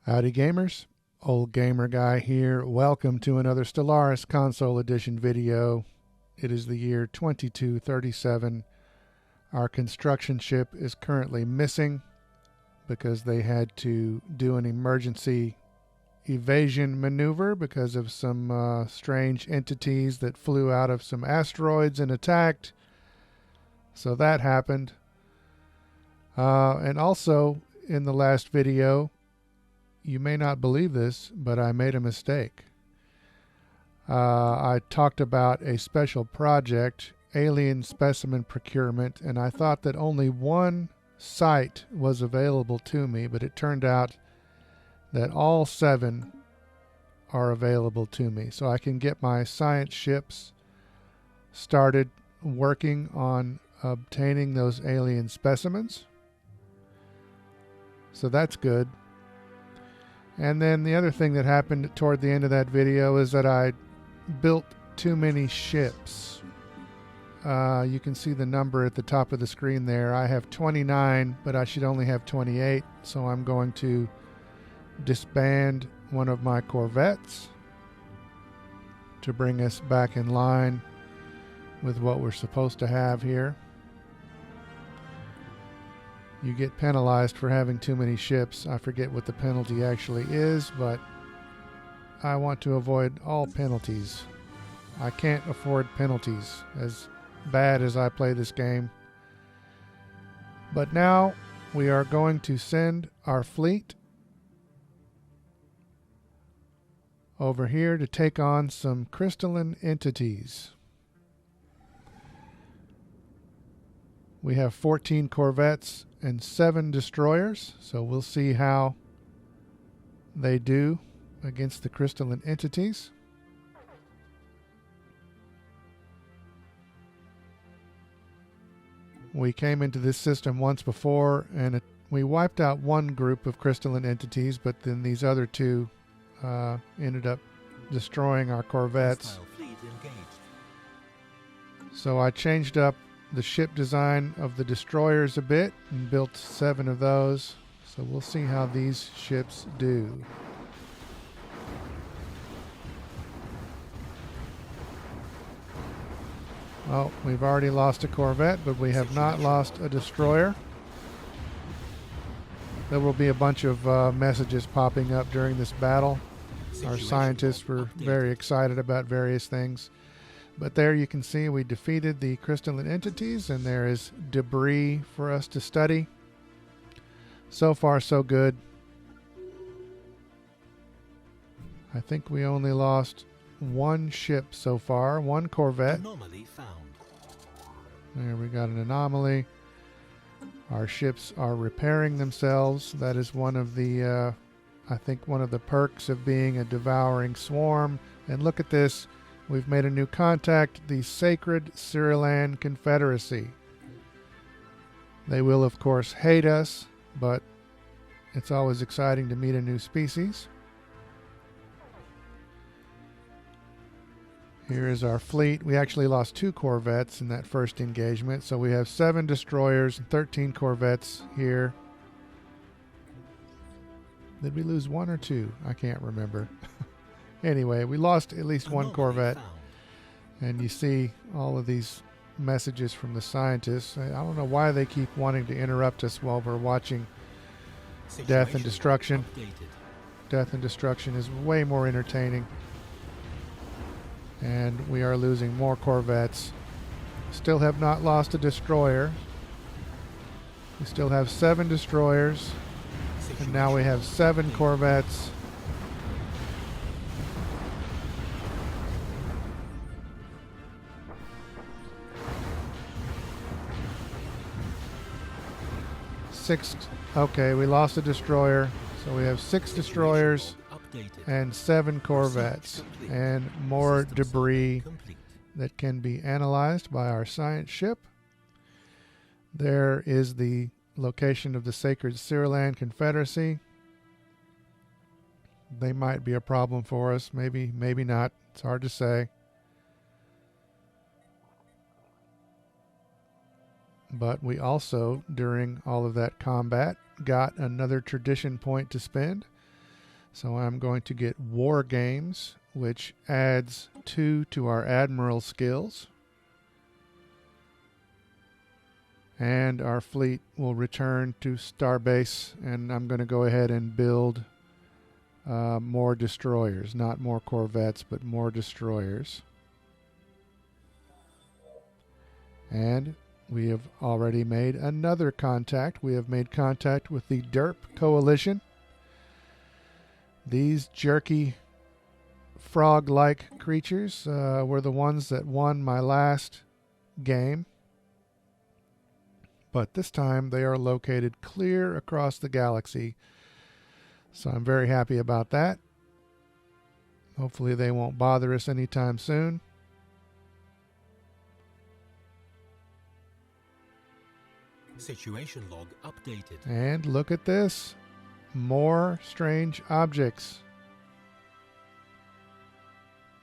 Howdy gamers, Old Gamer Guy here. Welcome to another Stellaris Console Edition video. It is the year 2237. Our construction ship is currently missing because they had to do an emergency evasion maneuver because of some strange entities that flew out of some asteroids and attacked. So that happened. And also in the last video, you may not believe this, but I made a mistake. I talked about a special project, alien specimen procurement, and I thought that only one site was available to me, but it turned out that all 7 are available to me. So I can get my science ships started working on obtaining those alien specimens. So that's good. And then the other thing that happened toward the end of that video is that I built too many ships. You can see the number at the top of the screen there. I have 29, but I should only have 28. So I'm going to disband one of my corvettes to bring us back in line with what we're supposed to have here. You get penalized for having too many ships. I forget what the penalty actually is, but I want to avoid all penalties. I can't afford penalties, as bad as I play this game. But now we are going to send our fleet over here to take on some crystalline entities. We have 14 corvettes and 7 destroyers, so we'll see how they do against the crystalline entities. We came into this system once before and we wiped out one group of crystalline entities, but then these other 2 ended up destroying our corvettes. So I changed up the ship design of the destroyers a bit and built 7 of those. So we'll see how these ships do. Oh, we've already lost a corvette, but we have not lost a destroyer. There will be a bunch of messages popping up during this battle. Our scientists were very excited about various things. But there you can see we defeated the crystalline entities, and there is debris for us to study. So far, so good. I think we only lost 1 ship so far, 1 corvette. Anomaly found. There we got an anomaly. Our ships are repairing themselves. That is one of the, I think one of the perks of being a devouring swarm. And look at this. We've made a new contact, the Sacred Cyrillan Confederacy. They will, of course, hate us, but it's always exciting to meet a new species. Here is our fleet. We actually lost 2 corvettes in that first engagement, so we have 7 destroyers and 13 corvettes here. Did we lose 1 or 2? I can't remember. Anyway, we lost at least 1 corvette, and you see all of these messages from the scientists. I don't know why they keep wanting to interrupt us while we're watching death and destruction. Death and destruction is way more entertaining. And we are losing more corvettes. Still have not lost a destroyer. We still have 7 destroyers, and now we have 7 corvettes. Okay, we lost a destroyer, so we have 6 destroyers and 7 corvettes and more debris that can be analyzed by our science ship. There is the location of the Sacred Cyrillan Confederacy. They might be a problem for us, maybe not. It's hard to say. But we also, during all of that combat, got another tradition point to spend. So I'm going to get War Games, which adds 2 to our Admiral skills. And our fleet will return to Starbase, and I'm going to go ahead and build more destroyers. Not more corvettes, but more destroyers. And we have already made another contact. We have made contact with the Derp Coalition. These jerky frog-like creatures were the ones that won my last game. But this time they are located clear across the galaxy. So I'm very happy about that. Hopefully they won't bother us anytime soon. Situation log updated. And look at this. More strange objects.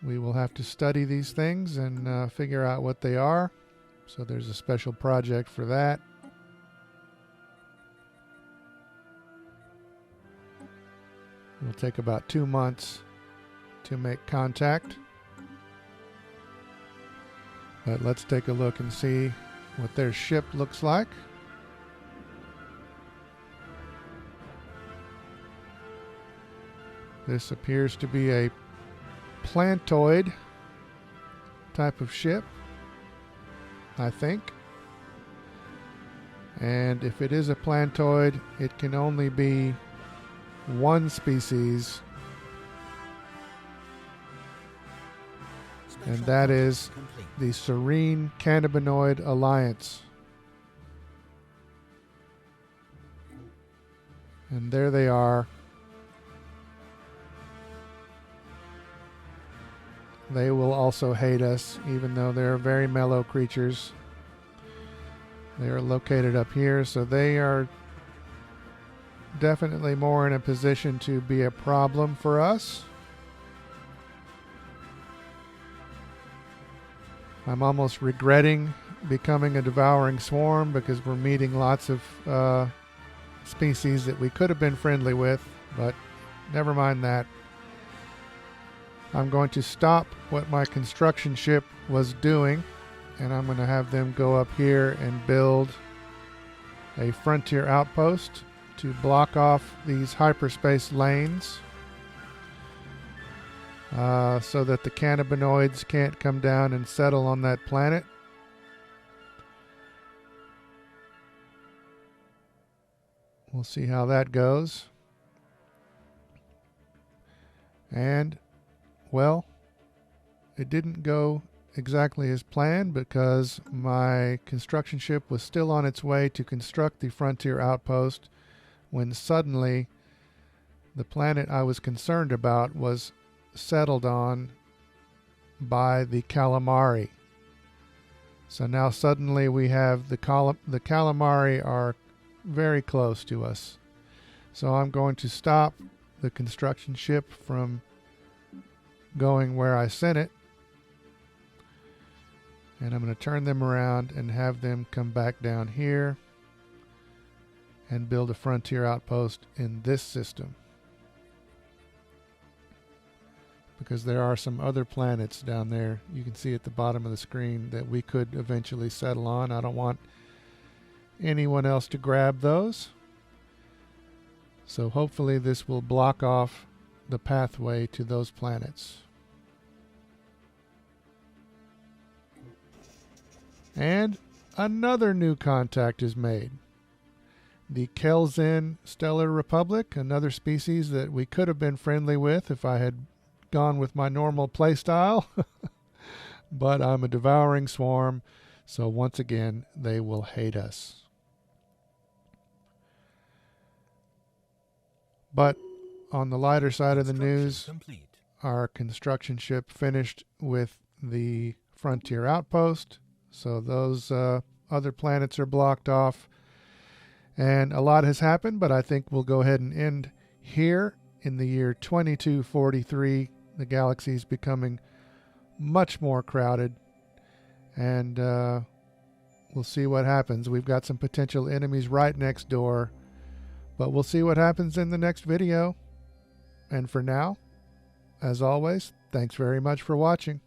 We will have to study these things and figure out what they are. So there's a special project for that. It'll take about 2 months to make contact. But let's take a look and see what their ship looks like. This appears to be a plantoid type of ship, I think. And if it is a plantoid, it can only be one species, and that is the Serene Cannabinoid Alliance. And there they are. They will also hate us, even though they're very mellow creatures. They are located up here, so they are definitely more in a position to be a problem for us. I'm almost regretting becoming a devouring swarm because we're meeting lots of species that we could have been friendly with, but never mind that. I'm going to stop what my construction ship was doing, and I'm going to have them go up here and build a frontier outpost to block off these hyperspace lanes so that the cannabinoids can't come down and settle on that planet. We'll see how that goes. And well, it didn't go exactly as planned because my construction ship was still on its way to construct the frontier outpost when suddenly the planet I was concerned about was settled on by the calamari. So now suddenly we have the calamari are very close to us. So I'm going to stop the construction ship from going where I sent it, and I'm going to turn them around and have them come back down here and build a frontier outpost in this system, because there are some other planets down there you can see at the bottom of the screen that we could eventually settle on. I don't want anyone else to grab those, so hopefully this will block off the pathway to those planets. And another new contact is made. The Kelzin Stellar Republic, another species that we could have been friendly with if I had gone with my normal playstyle. But I'm a devouring swarm, so once again they will hate us. But on the lighter side of the news, our construction ship finished with the frontier outpost, so those other planets are blocked off, and a lot has happened, but I think we'll go ahead and end here in the year 2243. The galaxy is becoming much more crowded, and We'll see what happens. We've got some potential enemies right next door, but we'll see what happens in the next video. And for now, as always, thanks very much for watching.